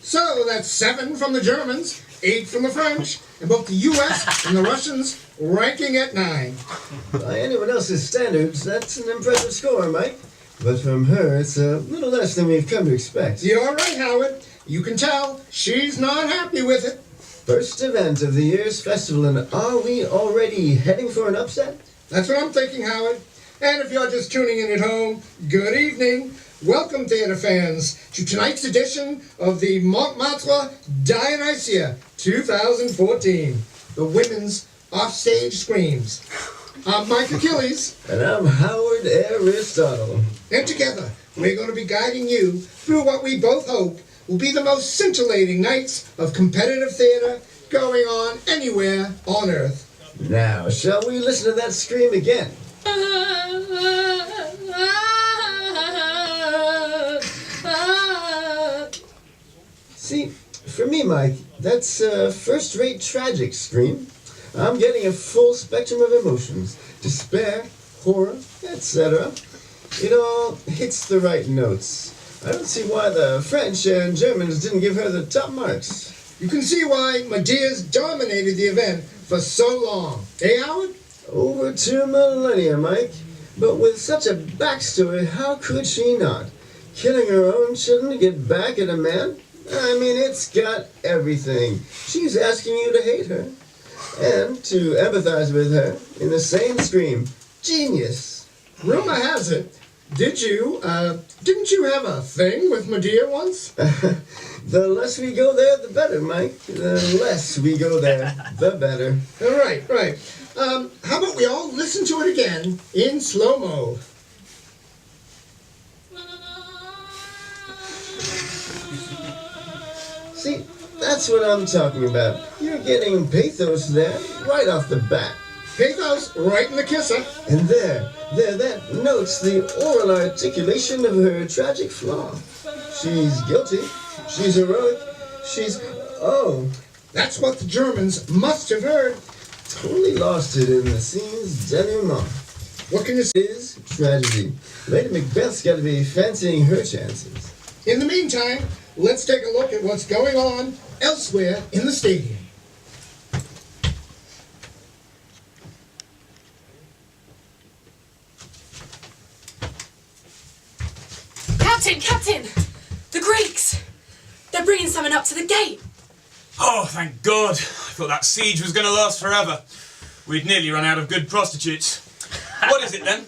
So that's 7 from the Germans, 8 from the French, and both the US and the Russians ranking at 9. By anyone else's standards, that's an impressive score, Mike. But from her, it's a little less than we've come to expect. You're right, Howard. You can tell she's not happy with it. First event of the year's festival, and are we already heading for an upset? That's what I'm thinking, Howard. And if you're just tuning in at home, good evening. Welcome, theater fans, to tonight's edition of the Montmartre Dionysia 2014, the Women's Offstage Screams. I'm Mike Achilles. And I'm Howard Aristotle. And together, we're going to be guiding you through what we both hope will be the most scintillating nights of competitive theater going on anywhere on Earth. Now, shall we listen to that scream again? See, for me, Mike, that's a first-rate tragic scream. I'm getting a full spectrum of emotions. Despair, horror, etc. It all hits the right notes. I don't see why the French and Germans didn't give her the top marks. You can see why Medea's dominated the event for so long. Eh, Howard? Over 2 millennia, Mike. But with such a backstory, how could she not? Killing her own children to get back at a man? I mean, it's got everything. She's asking you to hate her. And to empathize with her in the same scream. Genius. Rumor has it, didn't you have a thing with Medea once? The less we go there, the better, Mike. The less we go there, the better. Right. How about we all listen to it again in slow-mo? See, that's what I'm talking about. You're getting pathos there, right off the bat. Pathos right in the kisser. And there, that notes the oral articulation of her tragic flaw. She's guilty. She's heroic. Oh. That's what the Germans must have heard. Totally lost it in the scene's denouement. What can you say? Is tragedy. Lady Macbeth's got to be fancying her chances. In the meantime, let's take a look at what's going on elsewhere in the stadium. Captain! The Greeks! They're bringing someone up to the gate. Oh, thank God. I thought that siege was going to last forever. We'd nearly run out of good prostitutes. What is it, then?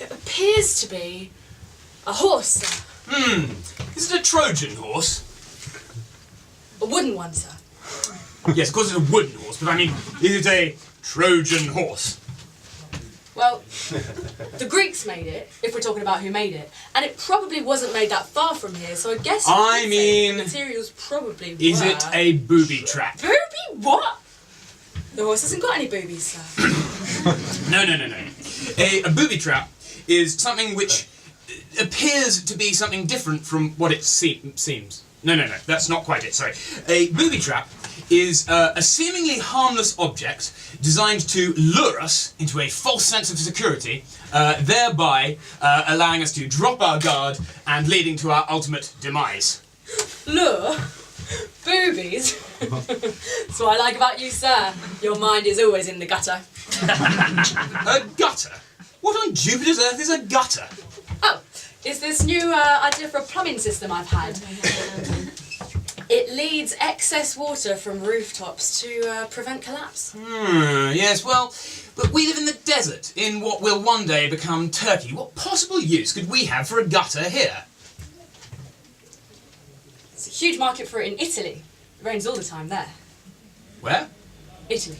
It appears to be a horse, sir. Is it a Trojan horse? A wooden one, sir. Yes, of course it's a wooden horse, but I mean, is it a Trojan horse? Well, the Greeks made it, if we're talking about who made it, and it probably wasn't made that far from here, so I guess the materials probably were. Is it a booby trap? Booby what? The horse hasn't got any boobies, sir. No. A booby trap is something which appears to be something different from what it seems. No, that's not quite it, sorry. A booby trap is a seemingly harmless object designed to lure us into a false sense of security, thereby allowing us to drop our guard and leading to our ultimate demise. Lure? Boobies? That's what I like about you, sir. Your mind is always in the gutter. A gutter? What on Jupiter's Earth is a gutter? Oh, it's this new idea for a plumbing system I've had. It leads excess water from rooftops to prevent collapse. Yes, well, but we live in the desert, in what will one day become Turkey. What possible use could we have for a gutter here? There's a huge market for it in Italy. It rains all the time there. Where? Italy.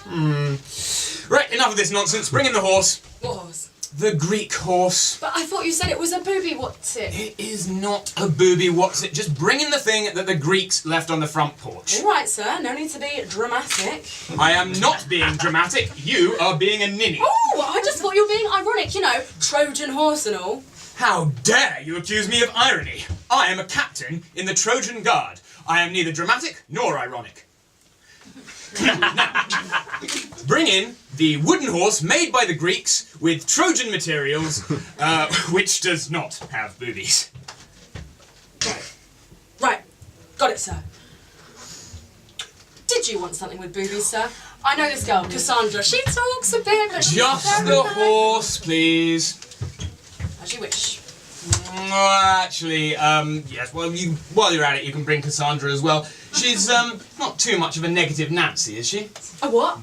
Right, enough of this nonsense. Bring in the horse. What horse? The Greek horse. But I thought you said it was a booby, what's it? It is not a booby, what's it? Just bring in the thing that the Greeks left on the front porch. All right, sir. No need to be dramatic. I am not being dramatic. You are being a ninny. Oh, I just thought you were being ironic, you know, Trojan horse and all. How dare you accuse me of irony? I am a captain in the Trojan Guard. I am neither dramatic nor ironic. Bring in the wooden horse made by the Greeks with Trojan materials, which does not have boobies. Right. Got it, sir. Did you want something with boobies, sir? I know this girl, Cassandra. She talks a bit, but she's Just very the nice. horse, please. As you wish. Actually, yes, well, while you're at it, you can bring Cassandra as well. She's, not too much of a negative Nancy, is she? A what?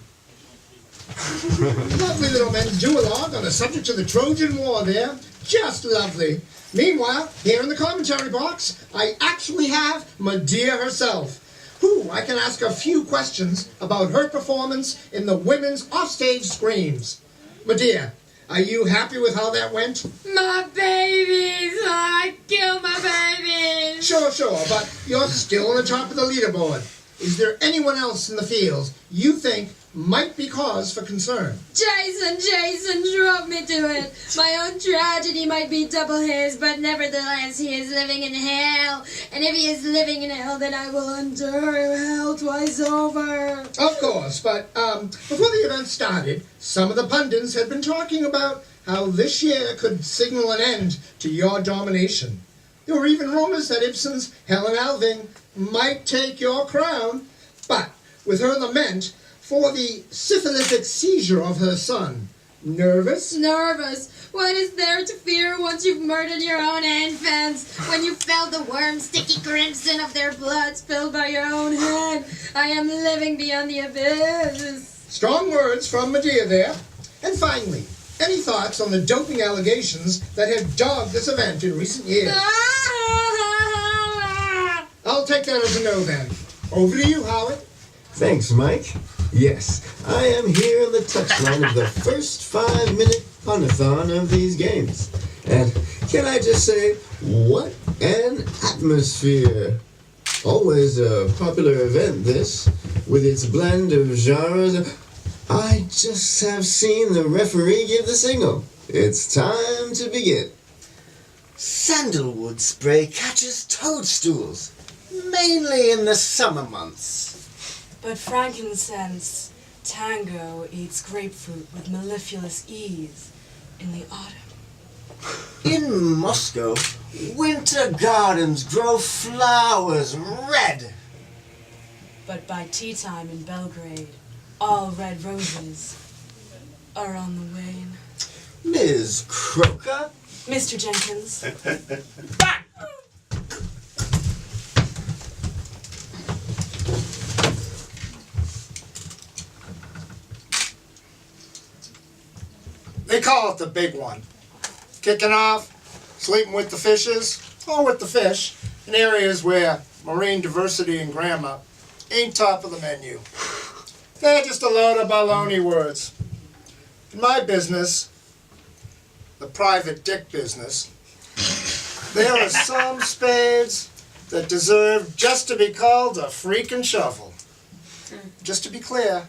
Lovely little men's duologue on the subject of the Trojan War there. Just lovely. Meanwhile, here in the commentary box, I actually have Medea herself, who I can ask a few questions about her performance in the women's offstage screams. Medea, are you happy with how that went? My babies! I killed my babies! Sure, but you're still on the top of the leaderboard. Is there anyone else in the field you think might be cause for concern? Jason drove me to it. My own tragedy might be double his, but nevertheless he is living in hell. And if he is living in hell, then I will endure hell twice over. Of course, but before the event started, some of the pundits had been talking about how this year could signal an end to your domination. There were even rumors that Ibsen's Helen Alving might take your crown, but with her lament for the syphilitic seizure of her son. Nervous? Nervous. What is there to fear once you've murdered your own infants? When you felt the warm, sticky crimson of their blood spilled by your own hand? I am living beyond the abyss. Strong words from Medea there. And finally, any thoughts on the doping allegations that have dogged this event in recent years? I'll take that as a no then. Over to you, Howard. Thanks, Mike. Yes, I am here on the touchline of the first 5-minute punathon of these games. And can I just say, what an atmosphere. Always a popular event, this, with its blend of genres. I just have seen the referee give the signal. It's time to begin. Sandalwood spray catches toadstools, mainly in the summer months. But frankincense, tango eats grapefruit with mellifluous ease in the autumn. In Moscow, winter gardens grow flowers red. But by tea time in Belgrade, all red roses are on the wane. Ms. Croker? Mr. Jenkins. Back! They call it the big one. Kicking off, sleeping with the fishes, or with the fish, in areas where marine diversity and grammar ain't top of the menu. They're just a load of baloney words. In my business, the private dick business, there are some spades that deserve just to be called a freaking shovel. Just to be clear,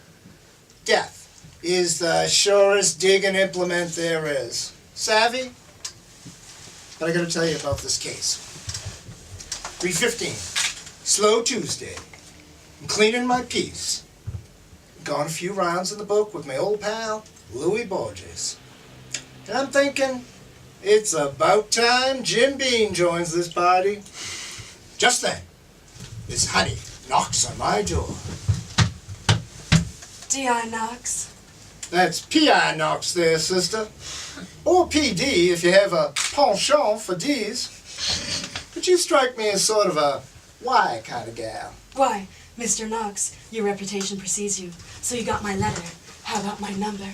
death is the surest digging implement there is. Savvy? But I gotta tell you about this case. 3:15, slow Tuesday. I'm cleaning my piece. Gone a few rounds in the book with my old pal, Louis Borges. And I'm thinking, it's about time Jim Beam joins this party. Just then, Miss Honey knocks on my door. D.I. Knox. That's P.I. Knox there, sister. Or P.D. if you have a penchant for D's. But you strike me as sort of a Y kind of gal. Why, Mr. Knox, your reputation precedes you, so you got my letter. How about my number?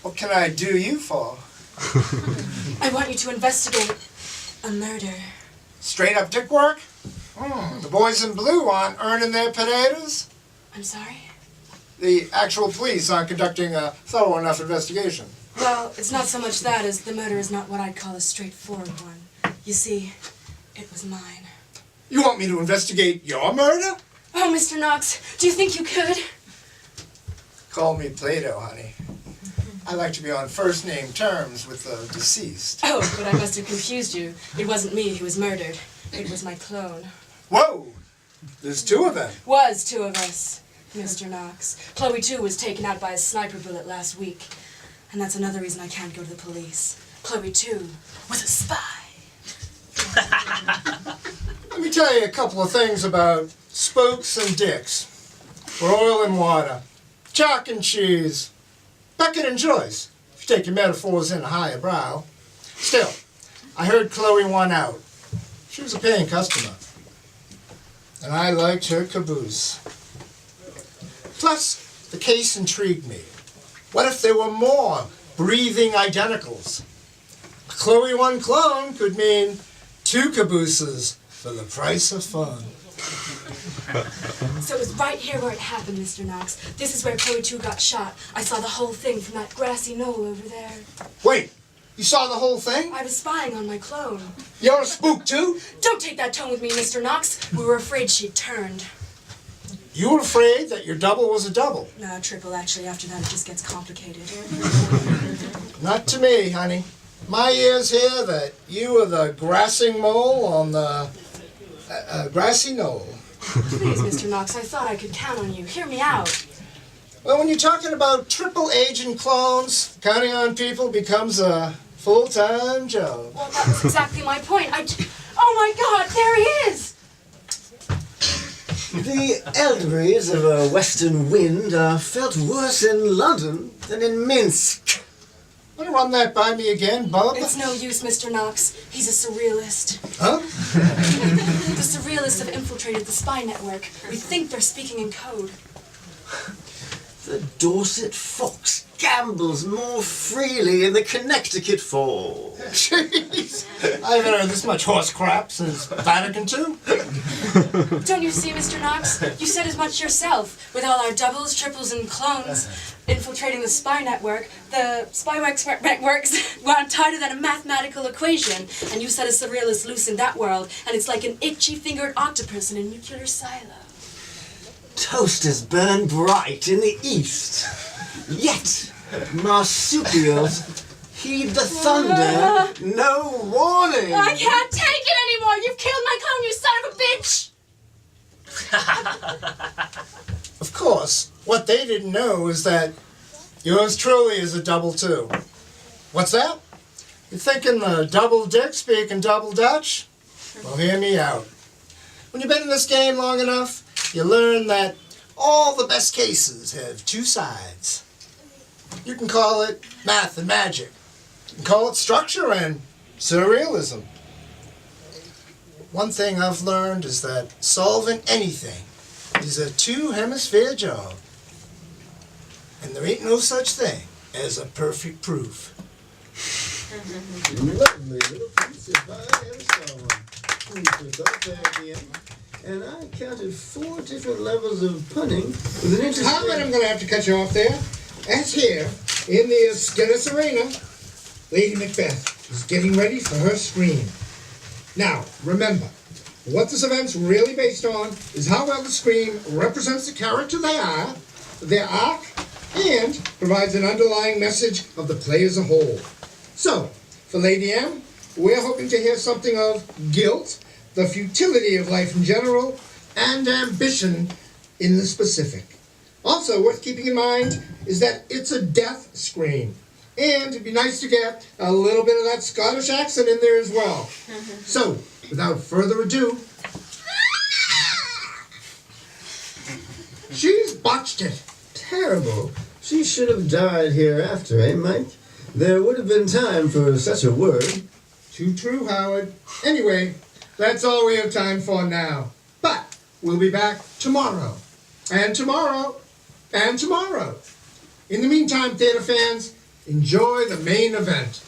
What can I do you for? I want you to investigate a murder. Straight up dick work? The boys in blue aren't earning their potatoes? I'm sorry? The actual police aren't conducting a thorough enough investigation. Well, it's not so much that as the murder is not what I'd call a straightforward one. You see, it was mine. You want me to investigate your murder? Oh, Mr. Knox, do you think you could? Call me Plato, honey. I like to be on first name terms with the deceased. Oh, but I must have confused you. It wasn't me who was murdered. It was my clone. Whoa! There's two of them. Was two of us, Mr. Knox. Chloe, too, was taken out by a sniper bullet last week. And that's another reason I can't go to the police. Chloe, too, was a spy. Let me tell you a couple of things about spokes and dicks, for oil and water, chalk and cheese, Beckett and Joyce, if you take your metaphors in a higher brow. Still, I heard Chloe won out. She was a paying customer, and I liked her caboose. Plus, the case intrigued me. What if there were more breathing identicals? A Chloe 1 clone could mean 2 cabooses for the price of fun. So it was right here where it happened, Mr. Knox. This is where Chloe 2 got shot. I saw the whole thing from that grassy knoll over there. Wait, you saw the whole thing? I was spying on my clone. You're a spook too? Don't take that tone with me, Mr. Knox. We were afraid she'd turned. You were afraid that your double was a double? No, triple, actually. After that, it just gets complicated. Not to me, honey. My ears hear that you were the grassing mole on the grassy knoll. Please, Mr. Knox, I thought I could count on you. Hear me out. Well, when you're talking about triple agent clones, counting on people becomes a full-time job. Well, that was exactly my point. Oh my God, there he is! The elderberries of a western wind are felt worse in London than in Minsk. Want to run that by me again, bub? It's no use, Mr. Knox. He's a surrealist. Huh? The surrealists have infiltrated the spy network. We think they're speaking in code. The Dorset fox gambles more freely in the Connecticut fall. Jeez. I haven't heard this much horse crap since Vatican II. Don't you see, Mr. Knox? You said as much yourself. With all our doubles, triples, and clones infiltrating the spy network, the spy networks were tighter than a mathematical equation. And you set a surrealist loose in that world, and it's like an itchy-fingered octopus in a nuclear silo. Toasters burn bright in the east, yet marsupials heed the thunder, no warning. I can't take it anymore! You've killed my clone, you son of a bitch! Of course, what they didn't know is that yours truly is a double too. What's that? You thinking the double dick speaking double Dutch? Well, hear me out. When you've been in this game long enough, you learn that all the best cases have 2 sides. You can call it math and magic. You can call it structure and surrealism. One thing I've learned is that solving anything is a 2-hemisphere job. And there ain't no such thing as a perfect proof. Lovely little piece if I ever saw one. With thought there at the end. And I counted 4 different levels of punning with an interesting... Comment, I'm going to have to cut you off there. As here, in the Skinner's Arena, Lady Macbeth is getting ready for her scream. Now, remember, what this event's really based on is how well the scream represents the character they are, their arc, and provides an underlying message of the play as a whole. So, for Lady M, we're hoping to hear something of guilt, the futility of life in general, and ambition in the specific. Also, worth keeping in mind is that it's a death scream. And it'd be nice to get a little bit of that Scottish accent in there as well. So, without further ado, she's botched it. Terrible. She should have died hereafter, eh, Mike? There would have been time for such a word. Too true, Howard. Anyway, that's all we have time for now. But we'll be back tomorrow. And tomorrow. And tomorrow. In the meantime, theater fans, enjoy the main event.